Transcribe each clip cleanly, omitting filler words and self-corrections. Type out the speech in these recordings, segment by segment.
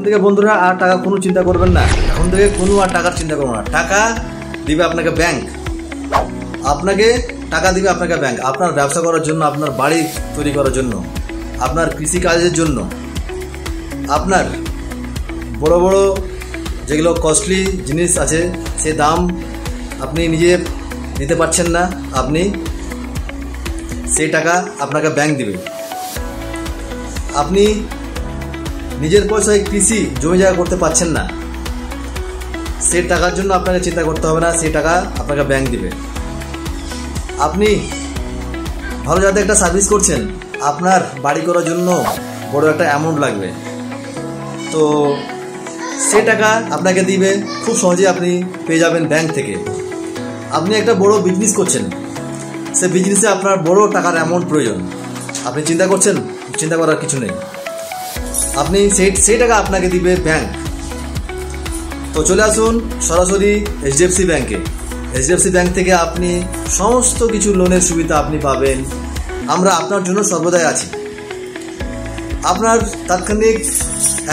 এখন থেকে বন্ধুরা আর টাকা কোনো চিন্তা করবেন না, এখন থেকে কোনো আর টাকার চিন্তা করবেন না। টাকা দিবে আপনাকে ব্যাংক, আপনাকে টাকা দিবে আপনাকে ব্যাংক, আপনার ব্যবসা করার জন্য, আপনার বাড়ি তৈরি করার জন্য, আপনার কৃষিকাজের জন্য, আপনার বড় বড় যেগুলো কস্টলি জিনিস আছে সে দাম আপনি নিজে দিতে পারছেন না, আপনি সেই টাকা আপনাকে ব্যাংক দিবে। আপনি নিজের পয়সায় কৃষি জমি জায়গা করতে পারছেন না, সেই টাকার জন্য আপনাকে চিন্তা করতে হবে না, সেই টাকা আপনাকে ব্যাংক দিবে। আপনি ভালো জায়গাতে একটা সার্ভিস করছেন, আপনার বাড়ি করার জন্য বড় একটা অ্যামাউন্ট লাগবে, তো সেই টাকা আপনাকে দিবে, খুব সহজে আপনি পেয়ে যাবেন ব্যাংক থেকে। আপনি একটা বড় বিজনেস করছেন, সে বিজনেসে আপনার বড় টাকার অ্যামাউন্ট প্রয়োজন, আপনি চিন্তা করছেন, চিন্তা করার কিছু নেই, আপনি সেই টাকা আপনাকে দিবে ব্যাংক। তো চলে আসুন সরাসরি এইচডিএফসি ব্যাংকে। এইচডিএফসি ব্যাংক থেকে আপনি সমস্ত কিছু লোনের সুবিধা আপনি পাবেন, আমরা আপনার জন্য সর্বদাই আছি। আপনার তাৎক্ষণিক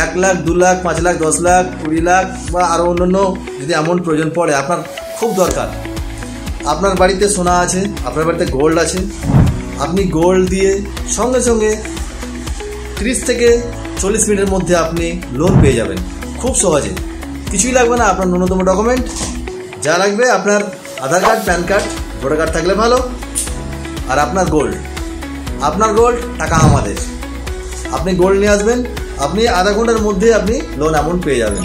1 লাখ, 2 লাখ, 5 লাখ, 10 লাখ, 20 লাখ বা আরও অন্যান্য যদি অ্যামাউন্ট প্রয়োজন পড়ে, আপনার খুব দরকার, আপনার বাড়িতে সোনা আছে, আপনার বাড়িতে গোল্ড আছে, আপনি গোল্ড দিয়ে সঙ্গে সঙ্গে 30 থেকে 40 মিনিটের মধ্যে আপনি লোন পেয়ে যাবেন খুব সহজে। কিছুই লাগবে না, আপনার ন্যূনতম ডকুমেন্ট যা লাগবে আপনার Aadhaar card, PAN card, voter card থাকলে ভালো, আর আপনার গোল্ড, আপনার গোল্ড, টাকা আমাদের। আপনি গোল্ড নিয়ে আসবেন, আপনি আধা ঘন্টার মধ্যে আপনি লোন অ্যামাউন্ট পেয়ে যাবেন।